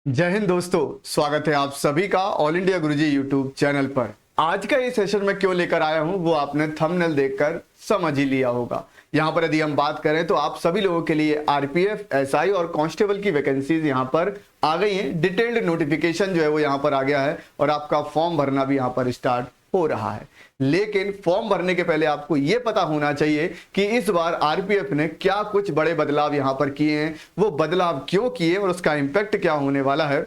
जय हिंद दोस्तों, स्वागत है आप सभी का ऑल इंडिया गुरुजी यूट्यूब चैनल पर। आज का ये सेशन मैं क्यों लेकर आया हूं वो आपने थंबनेल देखकर समझ ही लिया होगा। यहां पर यदि हम बात करें तो आप सभी लोगों के लिए आरपीएफ, एसआई और कांस्टेबल की वैकेंसीज यहां पर आ गई हैं। डिटेल्ड नोटिफिकेशन जो है वो यहां पर आ गया है और आपका फॉर्म भरना भी यहां पर स्टार्ट हो रहा है। लेकिन फॉर्म भरने के पहले आपको यह पता होना चाहिए कि इस बार आरपीएफ ने क्या कुछ बड़े बदलाव यहां पर किए हैं, वो बदलाव क्यों किए और उसका इंपैक्ट क्या होने वाला है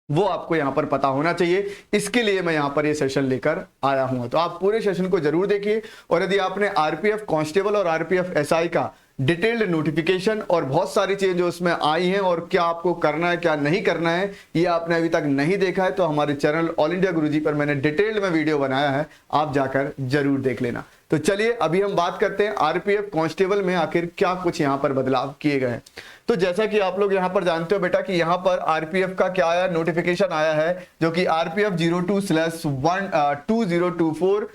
वो आपको यहां पर पता होना चाहिए। इसके लिए मैं यहां पर ये सेशन लेकर आया हूं, तो आप पूरे सेशन को जरूर देखिए। और यदि आपने आरपीएफ कांस्टेबल और आरपीएफ एसआई का डिटेल्ड नोटिफिकेशन और बहुत सारी चीजें जो उसमें आई हैं और क्या आपको करना है क्या नहीं करना है ये आपने अभी तक नहीं देखा है तो हमारे चैनल ऑल इंडिया गुरुजी पर मैंने डिटेल्ड में वीडियो बनाया है, आप जाकर जरूर देख लेना। तो चलिए अभी हम बात करते हैं आरपीएफ कांस्टेबल में आखिर क्या कुछ यहां पर बदलाव किए गए हैं। तो जैसा कि आप लोग यहां पर जानते हो बेटा कि यहां पर आरपीएफ का क्या आया, नोटिफिकेशन आया है जो कि आरपीएफ 02/2024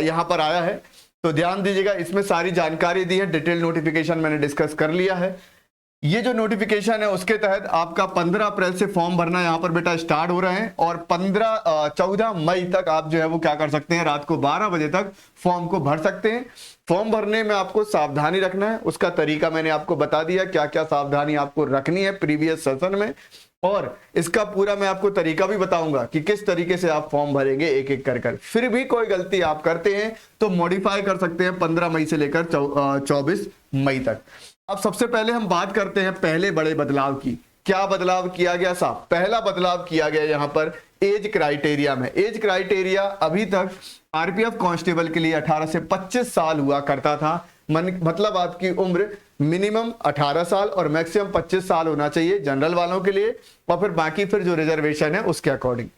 यहां पर आया है। तो ध्यान दीजिएगा, इसमें सारी जानकारी दी है, डिटेल नोटिफिकेशन मैंने डिस्कस कर लिया है। ये जो नोटिफिकेशन है उसके तहत आपका 15 अप्रैल से फॉर्म भरना यहां पर बेटा स्टार्ट हो रहे हैं और 14 मई तक आप जो है वो क्या कर सकते हैं, रात को 12 बजे तक फॉर्म को भर सकते हैं। फॉर्म भरने में आपको सावधानी रखना है, उसका तरीका मैंने आपको बता दिया, क्या क्या सावधानी आपको रखनी है प्रीवियस सेशन में, और इसका पूरा मैं आपको तरीका भी बताऊंगा कि किस तरीके से आप फॉर्म भरेंगे एक एक कर। फिर भी कोई गलती आप करते हैं तो मॉडिफाई कर सकते हैं 15 मई से लेकर 24 मई तक। अब सबसे पहले हम बात करते हैं पहले बड़े बदलाव की। क्या बदलाव किया गया साहब? पहला बदलाव किया गया यहां पर एज क्राइटेरिया में। एज क्राइटेरिया अभी तक आरपीएफ कांस्टेबल के लिए 18 से 25 साल हुआ करता था। मतलब आपकी उम्र मिनिमम 18 साल और मैक्सिमम 25 साल होना चाहिए जनरल वालों के लिए, और फिर बाकी फिर जो रिजर्वेशन है उसके अकॉर्डिंग।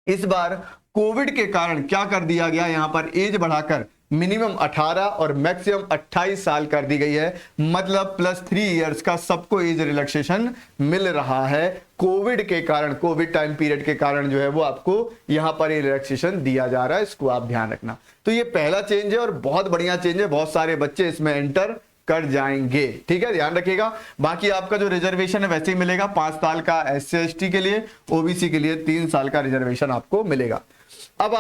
इस बार कोविड के कारण क्या कर दिया गया, यहां पर एज बढ़ाकर मिनिमम 18 और मैक्सिमम 28 साल कर दी गई है। मतलब +3 इयर्स का सबको एज रिलैक्सेशन मिल रहा है। कोविड के कारण, कोविड टाइम पीरियड के कारण जो है वो आपको यहां पर ये रिलैक्सेशन दिया जा रहा है, इसको आप ध्यान रखना। तो ये पहला चेंज है और बहुत बढ़िया चेंज है, बहुत सारे बच्चे इसमें एंटर कर जाएंगे, ठीक है, ध्यान रखिएगा। बाकी आपका जो रिजर्वेशन है वैसे ही मिलेगा, 5 साल का एससी एसटी के लिए, ओबीसी के लिए 3 साल का रिजर्वेशन आपको मिलेगा। अब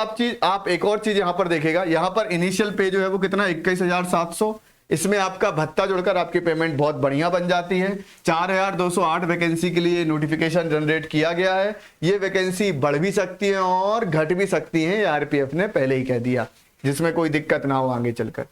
आप एक और चीज यहां पर देखेगा, यहां पर इनिशियल पे जो है वो कितना 21,700, इसमें आपका भत्ता जोड़कर आपकी पेमेंट बहुत बढ़िया बन जाती है। 4,208 वैकेंसी के लिए नोटिफिकेशन जनरेट किया गया है। ये वैकेंसी बढ़ भी सकती है और घट भी सकती है, आरपीएफ ने पहले ही कह दिया, जिसमें कोई दिक्कत ना हो आगे चलकर।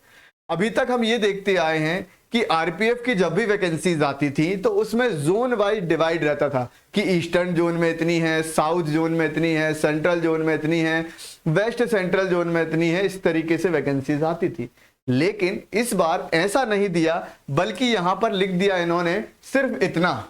अभी तक हम ये देखते आए हैं कि आरपीएफ की जब भी वैकेंसीज आती थी तो उसमें जोन वाइज डिवाइड रहता था कि ईस्टर्न जोन में इतनी है, साउथ जोन में इतनी है, सेंट्रल जोन में इतनी है, वेस्ट सेंट्रल जोन में इतनी है, इस तरीके से वैकेंसीज आती थी। लेकिन इस बार ऐसा नहीं दिया, बल्कि यहां पर लिख दिया इन्होंने सिर्फ इतना,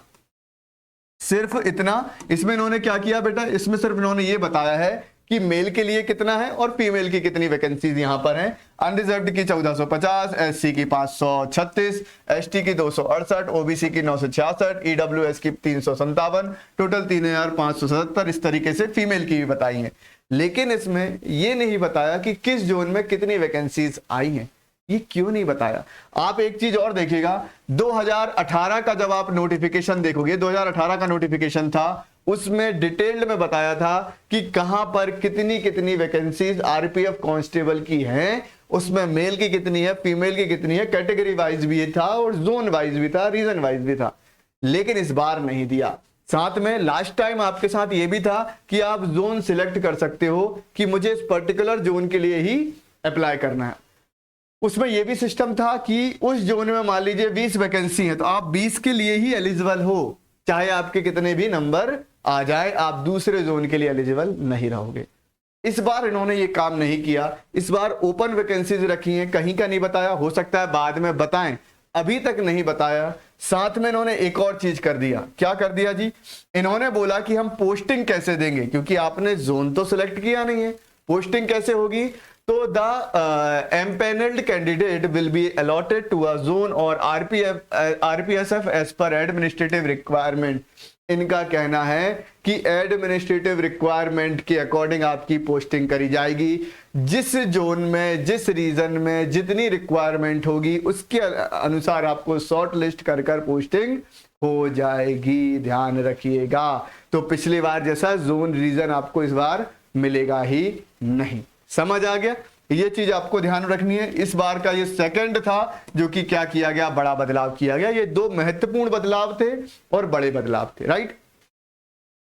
सिर्फ इतना। इसमें इन्होंने क्या किया बेटा, इसमें सिर्फ इन्होंने ये बताया है कि मेल के लिए कितना है और फीमेल की कितनी वैकेंसीज यहां पर हैं। अनरिजर्व्ड की 1450, एससी की 536, एसटी की 268, ओबीसी की 966, ईडब्ल्यूएस की 357, टोटल 3,577 इस तरीके से फीमेल की भी बताई है। लेकिन इसमें यह नहीं बताया कि किस जोन में कितनी वैकेंसीज आई हैं। ये क्यों नहीं बताया? आप एक चीज और देखिएगा, 2018 का जब आप नोटिफिकेशन देखोगे, 2018 का नोटिफिकेशन था, उसमें डिटेल्ड में बताया था कि कहां पर कितनी कितनी वैकेंसीज आरपीएफ कांस्टेबल की हैं, उसमें मेल की कितनी है, फीमेल की कितनी है, कैटेगरी वाइज भी था और जोन वाइज भी था, रीजन वाइज भी था। लेकिन इस बार नहीं दिया। साथ में लास्ट टाइम आपके साथ यह भी था कि आप जोन सिलेक्ट कर सकते हो कि मुझे इस पर्टिकुलर जोन के लिए ही अप्लाई करना है। उसमें यह भी सिस्टम था कि उस जोन में मान लीजिए 20 वैकेंसी है तो आप 20 के लिए ही एलिजिबल हो, चाहे आपके कितने भी नंबर आ जाए, आप दूसरे जोन के लिए एलिजिबल नहीं रहोगे। इस बार इन्होंने ये काम नहीं किया। इस बार ओपन वैकेंसीज रखी हैं, कहीं का नहीं बताया, हो सकता है बाद में बताएं, अभी तक नहीं बताया। साथ में इन्होंने एक और चीज कर दिया। क्या कर दिया जी? इन्होंने बोला कि हम पोस्टिंग कैसे देंगे, क्योंकि आपने जोन तो सिलेक्ट किया नहीं है, पोस्टिंग कैसे होगी? तो the empanelled candidate will be allotted to a zone और RPSF as per administrative requirement. इनका कहना है कि एडमिनिस्ट्रेटिव रिक्वायरमेंट के अकॉर्डिंग आपकी पोस्टिंग करी जाएगी। जिस जोन में, जिस रीजन में जितनी रिक्वायरमेंट होगी उसके अनुसार आपको शॉर्ट लिस्ट कर पोस्टिंग हो जाएगी, ध्यान रखिएगा। तो पिछली बार जैसा जोन रीजन आपको इस बार मिलेगा ही नहीं। समझ आ गया? ये चीज आपको ध्यान रखनी है। इस बार का ये सेकंड था जो कि क्या किया गया, बड़ा बदलाव किया गया। ये दो महत्वपूर्ण बदलाव थे और बड़े बदलाव थे, राइट।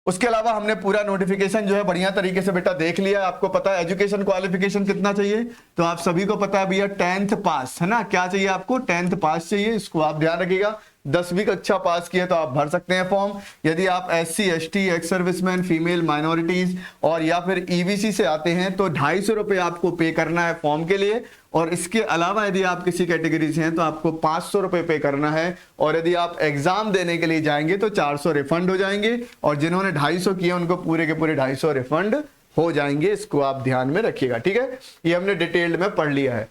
उसके अलावा हमने पूरा नोटिफिकेशन जो है बढ़िया तरीके से बेटा देख लिया। आपको पता है एजुकेशन क्वालिफिकेशन कितना चाहिए, तो आप सभी को पता है भैया 10th पास है ना। क्या चाहिए आपको, 10th पास चाहिए, इसको आप ध्यान रखिएगा। 10वीं कक्षा पास किया तो आप भर सकते हैं फॉर्म। यदि आप SC ST ex serviceman, female minorities और या फिर EBC से आते हैं तो 250 रुपए आपको पे करना है फॉर्म के लिए। और इसके अलावा यदि आप किसी कैटेगरी से हैं तो आपको 500 रुपए पे करना है। और यदि आप एग्जाम देने के लिए जाएंगे तो 400 रिफंड हो जाएंगे। और जिन्होंने 250 किए उनको पूरे के पूरे 250 रिफंड हो जाएंगे। इसको आप ध्यान में रखिएगा, ठीक है। ये हमने डिटेल्ड में पढ़ लिया है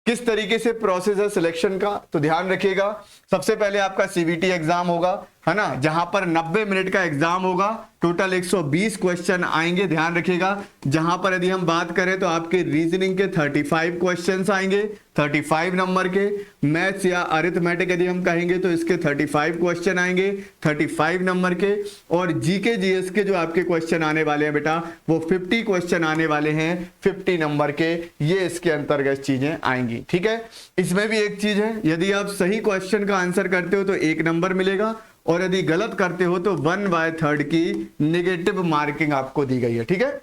किस तरीके से प्रोसेस है सिलेक्शन का, तो ध्यान रखिएगा। सबसे पहले आपका CBT एग्जाम होगा, है ना, जहां पर 90 मिनट का एग्जाम होगा। टोटल 120 क्वेश्चन आएंगे, ध्यान रखिएगा। जहां पर यदि हम बात करें तो आपके रीजनिंग के 35 क्वेश्चंस आएंगे, 35 नंबर के। मैथ्स या अरिथमेटिक यदि हम कहेंगे तो इसके 35 क्वेश्चन आएंगे, 35 नंबर के। और जीके जीएस के जो आपके क्वेश्चन आने वाले हैं बेटा वो 50 क्वेश्चन आने वाले हैं, 50 नंबर के। ये इसके अंतर्गत चीजें आएंगी, ठीक है। इसमें भी एक चीज है, यदि आप सही क्वेश्चन का आंसर करते हो तो 1 नंबर मिलेगा, और यदि गलत करते हो तो 1/3 की नेगेटिव मार्किंग आपको दी गई है, ठीक है।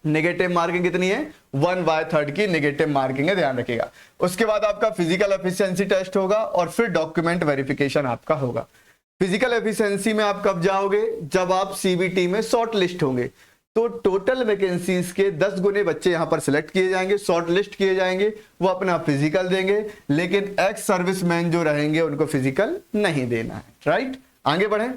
नेगेटिव मार्किंग कितनी है, 1/3 की नेगेटिव मार्किंग है, ध्यान रखिएगा। उसके बाद आपका फिजिकल एफिशिएंसी टेस्ट होगा और फिर डॉक्यूमेंट वेरिफिकेशन आपका होगा। फिजिकल एफिशिएंसी में आप कब जाओगे, जब आप CBT में शॉर्ट लिस्ट होंगे। तो टोटल वैकेंसीज के 10 गुने बच्चे यहां पर सिलेक्ट किए जाएंगे, शॉर्ट लिस्ट किए जाएंगे, वो अपना फिजिकल देंगे। लेकिन एक्स सर्विसमैन जो रहेंगे उनको फिजिकल नहीं देना है, राइट। आगे बढ़े।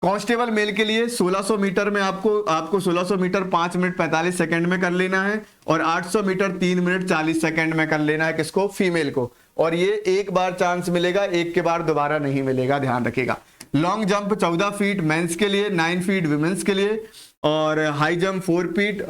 कांस्टेबल मेल के लिए 1600 मीटर में आपको 1600 मीटर 5 मिनट 45 सेकंड में कर लेना है, और 800 मीटर 3 मिनट 40 सेकंड में कर लेना है। किसको, फीमेल को। और ये एक बार चांस मिलेगा, एक के बाद दोबारा नहीं मिलेगा, ध्यान रखिएगा। लॉन्ग जंप 14 फीट मेंस के लिए, 9 फीट वुमेन्स के लिए, और हाई जंप 4 फीट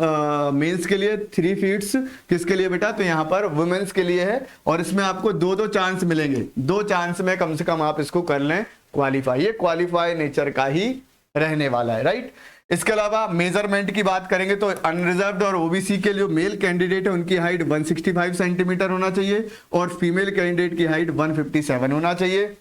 मेंस के लिए, 3 फीट्स किसके लिए बेटा, तो यहाँ पर वुमेन्स के लिए है। और इसमें आपको 2 चांस मिलेंगे, 2 चांस में कम से कम आप इसको कर लें क्वालिफाई। ये क्वालिफाई नेचर का ही रहने वाला है, राइट। इसके अलावा मेजरमेंट की बात करेंगे तो अनरिजर्व्ड और OBC के लिए मेल कैंडिडेट है उनकी हाइट 165 सेंटीमीटर होना चाहिए, और फीमेल कैंडिडेट की हाइट 157 होना चाहिए।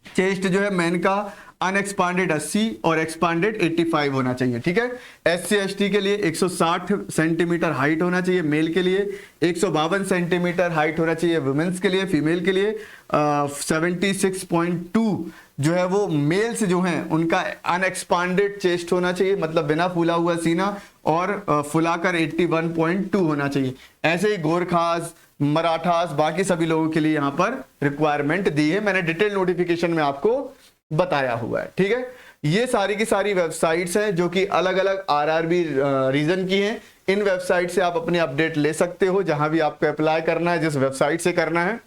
चेस्ट जो है मेन का अनएक्सपांडेड 80 और एक्सपांडेड 85 होना चाहिए, ठीक है। SC ST के लिए 160 सेंटीमीटर हाइट होना चाहिए मेल के लिए, 152 सेंटीमीटर हाइट होना चाहिए वुमेन्स के लिए। फीमेल के लिए 76.2 जो है वो मेल्स जो हैं उनका अनएक्सपांडेड चेस्ट होना चाहिए, मतलब बिना फूला हुआ सीना, और फुलाकर 81.2 होना चाहिए। ऐसे ही गोरखास, मराठास, बाकी सभी लोगों के लिए यहाँ पर रिक्वायरमेंट दी है, मैंने डिटेल नोटिफिकेशन में आपको बताया हुआ है, ठीक है। ये सारी की सारी वेबसाइट्स हैं जो कि अलग अलग RRB रीजन की हैं। इन वेबसाइट से आप अपनी अपडेट ले सकते हो, जहां भी आपको अप्लाई करना है, जिस वेबसाइट से करना है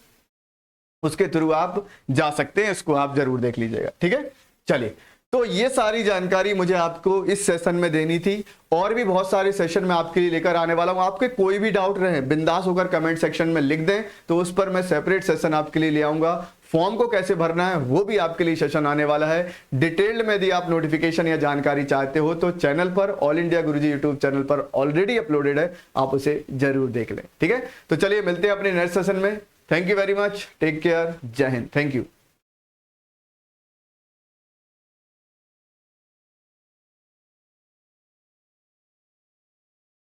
उसके थ्रू आप जा सकते हैं। इसको आप जरूर देख लीजिएगा, ठीक है। चलिए, तो ये सारी जानकारी मुझे आपको इस सेशन में देनी थी, और भी बहुत सारे सेशन मैं आपके लिए लेकर आने वाला हूं। आपके कोई भी डाउट रहे बिंदास होकर कमेंट सेक्शन में लिख दें, तो उस पर मैं सेपरेट सेशन आपके लिए ले आऊंगा। फॉर्म को कैसे भरना है वो भी आपके लिए सेशन आने वाला है डिटेल्ड में। यदि आप नोटिफिकेशन या जानकारी चाहते हो तो चैनल पर, ऑल इंडिया गुरुजी यूट्यूब चैनल पर ऑलरेडी अपलोडेड है, आप उसे जरूर देख लें, ठीक है। तो चलिए मिलते हैं अपने नेक्स्ट सेशन में। Thank you very much, take care, जय हिंद, थैंक यू।